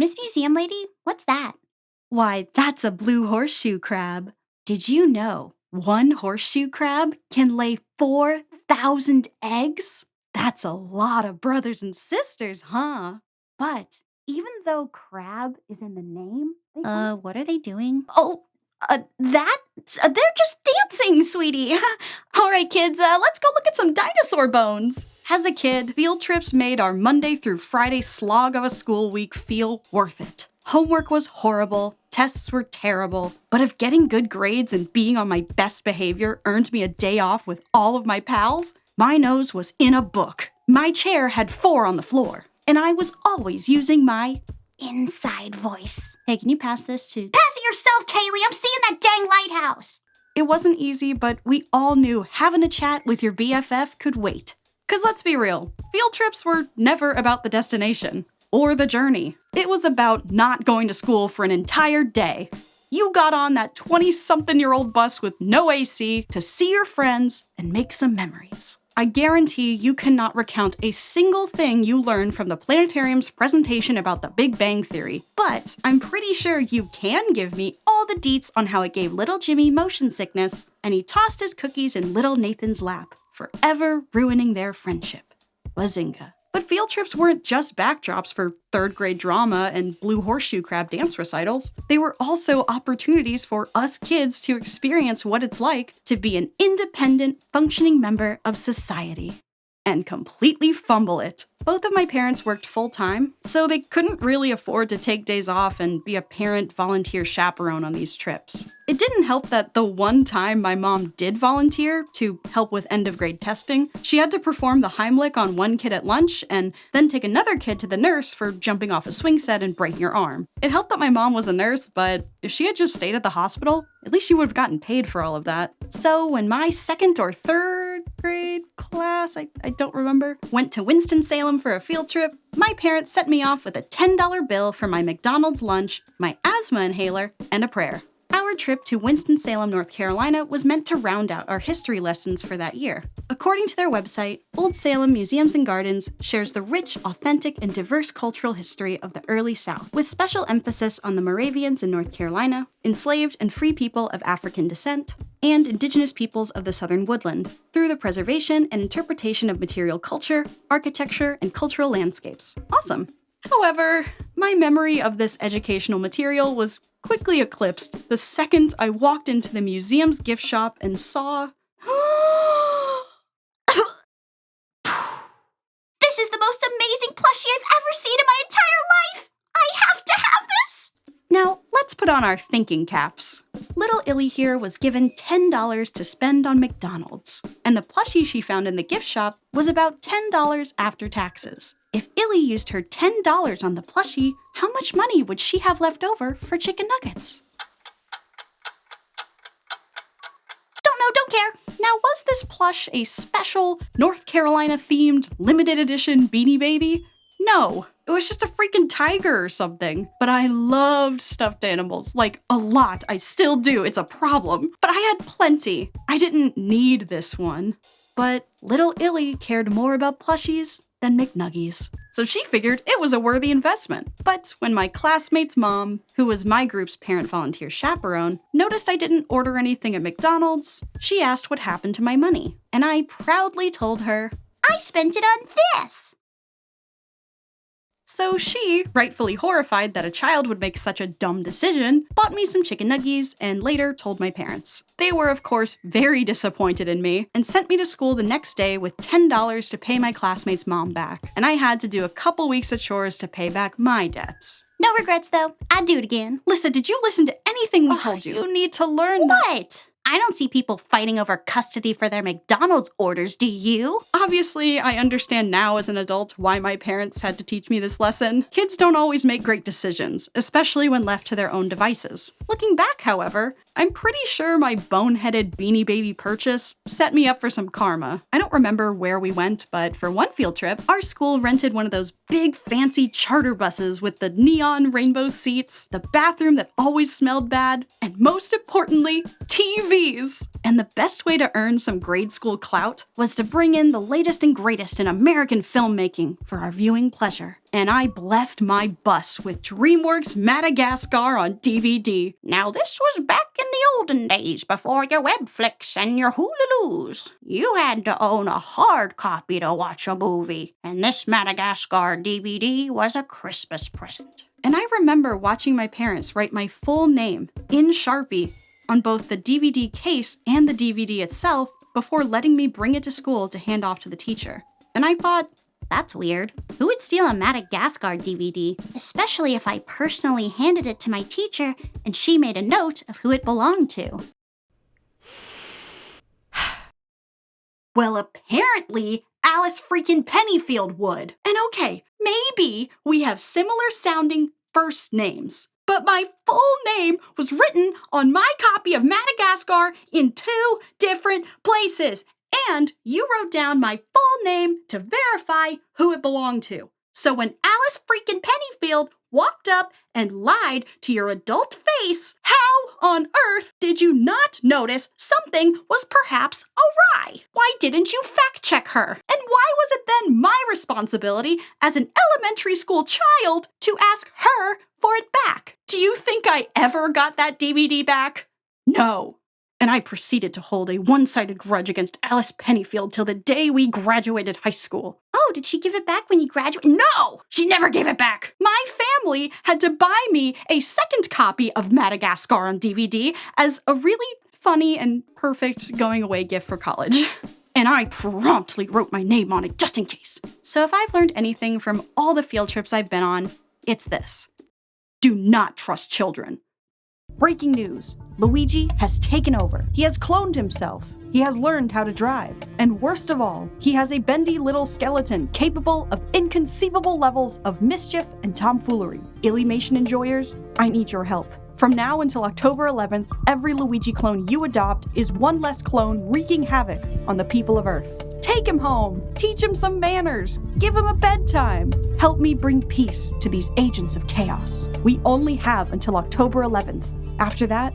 Miss Museum Lady, what's that? Why, that's a blue horseshoe crab. Did you know one horseshoe crab can lay 4,000 eggs? That's a lot of brothers and sisters, huh? But even though crab is in the name, What are they doing? they're just dancing, sweetie. All right, kids, let's go look at some dinosaur bones. As a kid, field trips made our Monday through Friday slog of a school week feel worth it. Homework was horrible, tests were terrible, but if getting good grades and being on my best behavior earned me a day off with all of my pals, my nose was in a book. My chair had 4 on the floor, and I was always using my inside voice. Hey, can you pass this to... Pass it yourself, Kaylee! I'm seeing that dang lighthouse! It wasn't easy, but we all knew having a chat with your BFF could wait. 'Cause let's be real, field trips were never about the destination or the journey. It was about not going to school for an entire day. You got on that 20-something-year-old bus with no AC to see your friends and make some memories. I guarantee you cannot recount a single thing you learned from the planetarium's presentation about the Big Bang Theory, but I'm pretty sure you can give me all the deets on how it gave little Jimmy motion sickness and he tossed his cookies in little Nathan's lap, forever ruining their friendship. Bazinga. But field trips weren't just backdrops for third-grade drama and blue horseshoe crab dance recitals. They were also opportunities for us kids to experience what it's like to be an independent, functioning member of society. And completely fumble it. Both of my parents worked full-time, so they couldn't really afford to take days off and be a parent volunteer chaperone on these trips. It didn't help that the one time my mom did volunteer to help with end-of-grade testing, she had to perform the Heimlich on one kid at lunch and then take another kid to the nurse for jumping off a swing set and breaking her arm. It helped that my mom was a nurse, but if she had just stayed at the hospital, at least she would have gotten paid for all of that. So when my second or third grade class, I don't remember, went to Winston-Salem for a field trip, my parents sent me off with a $10 bill for my McDonald's lunch, my asthma inhaler, and a prayer. Our trip to Winston-Salem, North Carolina was meant to round out our history lessons for that year. According to their website, Old Salem Museums and Gardens shares the rich, authentic, and diverse cultural history of the early South, with special emphasis on the Moravians in North Carolina, enslaved and free people of African descent, and indigenous peoples of the Southern Woodland, through the preservation and interpretation of material culture, architecture, and cultural landscapes. Awesome! However, my memory of this educational material was quickly eclipsed the second I walked into the museum's gift shop and saw... This is the most amazing plushie I've ever seen in my entire life! I have to have this! Now, let's put on our thinking caps. Little Illy here was given $10 to spend on McDonald's, and the plushie she found in the gift shop was about $10 after taxes. If Illy used her $10 on the plushie, how much money would she have left over for chicken nuggets? Don't care. Now, was this plush a special North Carolina-themed limited edition Beanie Baby? No, it was just a freaking tiger or something. But I loved stuffed animals, like a lot. I still do, it's a problem. But I had plenty. I didn't need this one. But little Illy cared more about plushies than McNuggies. So she figured it was a worthy investment. But when my classmate's mom, who was my group's parent volunteer chaperone, noticed I didn't order anything at McDonald's, she asked what happened to my money. And I proudly told her, I spent it on this! So she, rightfully horrified that a child would make such a dumb decision, bought me some chicken nuggies and later told my parents. They were, of course, very disappointed in me and sent me to school the next day with $10 to pay my classmate's mom back. And I had to do a couple weeks of chores to pay back my debts. No regrets, though. I'd do it again. Lisa, did you listen to anything we told you? You need to learn What? I don't see people fighting over custody for their McDonald's orders, do you? Obviously, I understand now as an adult why my parents had to teach me this lesson. Kids don't always make great decisions, especially when left to their own devices. Looking back, however, I'm pretty sure my boneheaded Beanie Baby purchase set me up for some karma. I don't remember where we went, but for one field trip, our school rented one of those big fancy charter buses with the neon rainbow seats, the bathroom that always smelled bad, and most importantly, TVs! And the best way to earn some grade school clout was to bring in the latest and greatest in American filmmaking for our viewing pleasure. and I blessed my bus with DreamWorks Madagascar on DVD. Now this was back in the olden days before your web flicks and your Hulaloos. You had to own a hard copy to watch a movie, and this Madagascar DVD was a Christmas present. And I remember watching my parents write my full name in Sharpie on both the DVD case and the DVD itself before letting me bring it to school to hand off to the teacher. And I thought, That's weird. Who would steal a Madagascar DVD? Especially if I personally handed it to my teacher and she made a note of who it belonged to. well, apparently Alice freaking Pennyfield would. And okay, maybe we have similar sounding first names, but my full name was written on my copy of Madagascar in 2 different places. And you wrote down my full name to verify who it belonged to. So when Alice freaking Pennyfield walked up and lied to your adult face, how on earth did you not notice something was perhaps awry? Why didn't you fact check her? And why was it then my responsibility as an elementary school child to ask her for it back? Do you think I ever got that DVD back? No. And I proceeded to hold a one-sided grudge against Alice Pennyfield till the day we graduated high school. Oh, did she give it back when you graduated? No! She never gave it back! My family had to buy me a second copy of Madagascar on DVD as a really funny and perfect going-away gift for college. And I promptly wrote my name on it just in case. So if I've learned anything from all the field trips I've been on, it's this. Do not trust children. Breaking news. Luigi has taken over. He has cloned himself. He has learned how to drive. And worst of all, he has a bendy little skeleton capable of inconceivable levels of mischief and tomfoolery. Illymation enjoyers, I need your help. From now until October 11th, every Luigi clone you adopt is one less clone wreaking havoc on the people of Earth. Take him home, teach him some manners, give him a bedtime. Help me bring peace to these agents of chaos. We only have until October 11th. After that,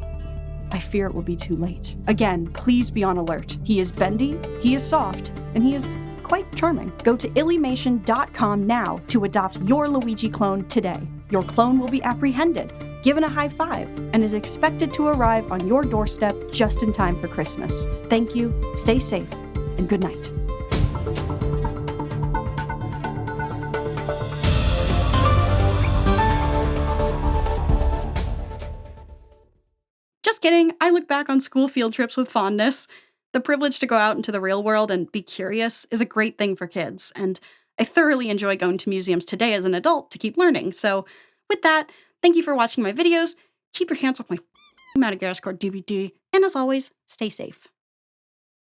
I fear it will be too late. Again, please be on alert. He is bendy, he is soft, and he is quite charming. Go to illymation.com now to adopt your Luigi clone today. Your clone will be apprehended, given a high five, and is expected to arrive on your doorstep just in time for Christmas. Thank you, stay safe, and good night. Just kidding, I look back on school field trips with fondness. The privilege to go out into the real world and be curious is a great thing for kids, and I thoroughly enjoy going to museums today as an adult to keep learning. So with that, thank you for watching my videos, keep your hands off my Madagascar DVD, and as always, stay safe.